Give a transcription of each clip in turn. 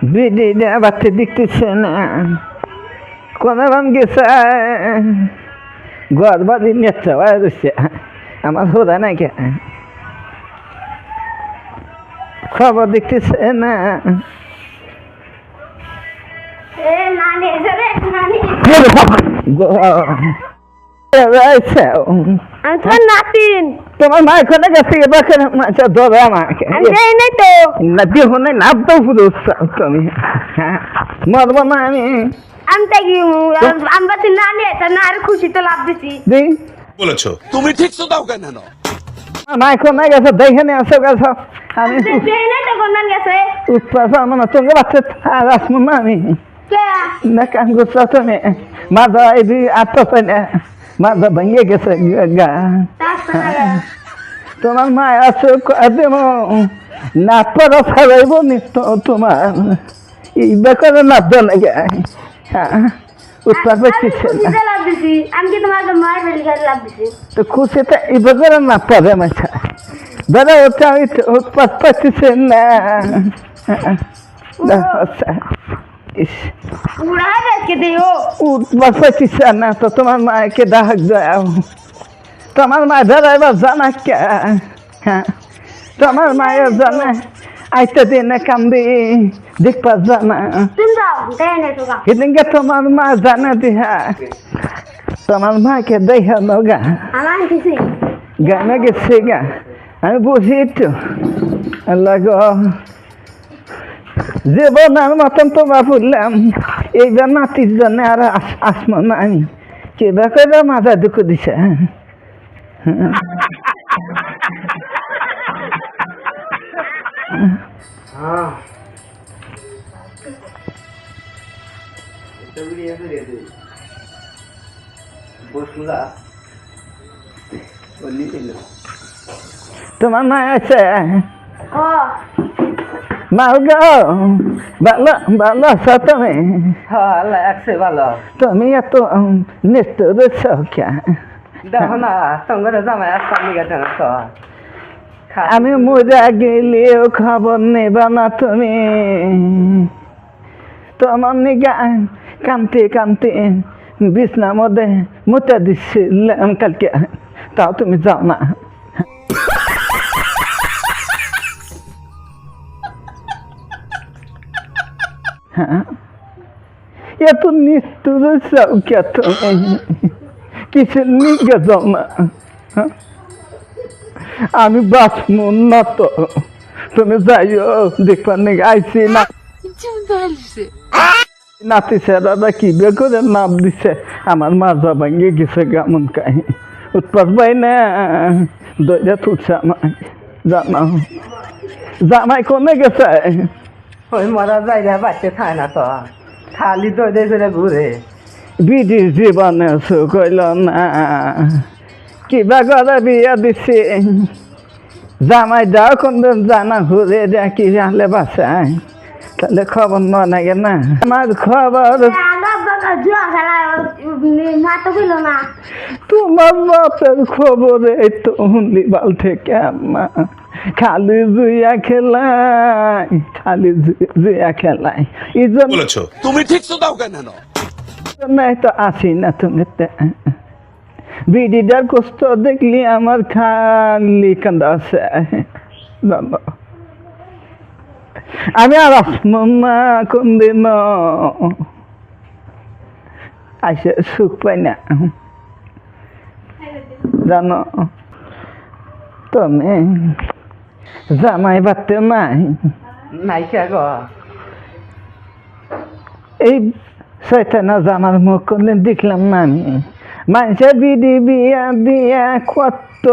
বিডিটা বাচ্চা দেখতেছে না কোন রঙ গেছে ঘর বাড়ি নেচ্ছে রয়েছে আমার হোদা নাই কে খবর দেখতেছে না তোমার নাতিন তোমার মা এখানে গেছে মাছা ধরে আমাকে নাই তো দেখো না নাপ তো পুরো তুমি হ্যাঁ মরবো না আমি আমি তাই আমরা তো না নিয়ে না আর খুশি তো লাভ দিছি বলেছো তুমি ঠিক তো দাও কেন মা এখানে গেছে দেখে নিয়ে আসো গেছো আমি নাই তো কোন গেছে উৎপাদ মানে তোমাকে বাচ্চা আসবো না আমি না কাম করছো তুমি মাথা এই আটটা পাই না মাথা ভেঙে গেছে গা তোমার মা আছে না পড়া ফেলাইব নিত্য তোমার এই বেকারে না দেন হ্যাঁ উৎপাদ পাচ্ছিস না আমি কি তোমাকে মায়ের বেলিকার লাভ দিছি তো খুশিটা এই বেকারে না পড়ে মাছা দাদা ওটা উৎপাদ পাচ্ছিস না উৎপাদ পাচ্ছিস না তো তোমার মাকে ডাক দাও তোমার মা ধরাইবার জানা কে হ্যাঁ তোমার মায়ের জানা আইতে দিনে কান্দি দেখবা জানা সেদিনকে তোমার মা জানা দিহা তোমার মাকে দেখা নগা গানে গেছে গা আমি বুঝি একটু আল্লাহ গো জীবনের মতন তোমার বললাম এইবার নাতির জন্য আর আসবো না আমি কেবা করে মাথা দুঃখ দিছে তোমার মা আছে মাও গো ভালো ভালো আছো তুমি আল্লাহ একসে ভালো তুমি এত নিষ্ঠুর কে দেখো না সঙ্গে জামাই আসতাম নিগেছে না তো আমি মজা গেলেও খবর নেবা না তুমি তোমার নিগা কানতে কানতে বিছনার মধ্যে মুটা দিচ্ছিলাম কালকে তাও তুমি যাও না হ্যাঁ এত নিষ্ঠুর কে তুমি কিসের নিগে যাও না আমি বাঁচবো না তো তুমি যাইও দেখবার নাকি আইসি না নাতি সেরাটা কি বে করে নাম দিছে আমার মাজা ভাঙিয়ে গেছে কেমন কাহি উৎপাদ পাই না দইটা তুলছে আমাকে জানাও জামাই কোনে গেছে ওই মরা যাইরা বাচ্চা খায় না তো খালি দৌড়ে দৌড়ে ঘুরে বিধির জীবনে সুখ হইল না কিবা করে বিয়া দিছে জামাই যাও কোন জানা ঘুরে দেখি জানলে বাসায় তাহলে খবর নাগে না আমার খবর তোমার বাপের খবরে তো হুন্দি বাল থেকে খালি জুইয়া খেলাই খালি জুইয়া খেলাই এই জন্য তুমি ঠিক তো দাও কেন তো আসি না তুমি বিডিটার কষ্ট দেখলি আমার খালি কান্দা আছে আমি আর আসবো না কোন দিন আসে সুখ পাই না জানো তুমি জামাই বাড়তে নাই নাই কে গো এই শয়তানা জামার মুখ কোনদিন দেখলাম না আমি মানুষের বিডি বিয়া দিয়া কত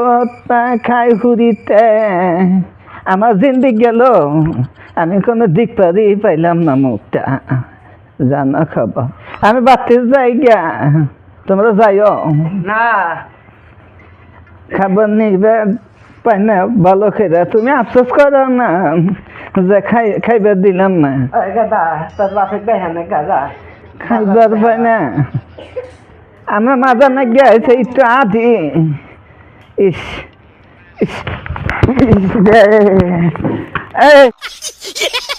খাই হুড়িতে আমার জিন্দিগি গেল আমি কোনো দিক পারি পাইলাম না মুখটা জানো খবর আমি বাড়তে যাই গা তোমরা যাইও না খাবার নিবে পাই না ভালো খেয়ে তুমি আফসোস করো না যে খাইবার দিলাম না গাদা তোর বাপের দেখে না গাদা খাইবার পাই না আমার মাথা না গেছে একটু আধি ইস ইস ইস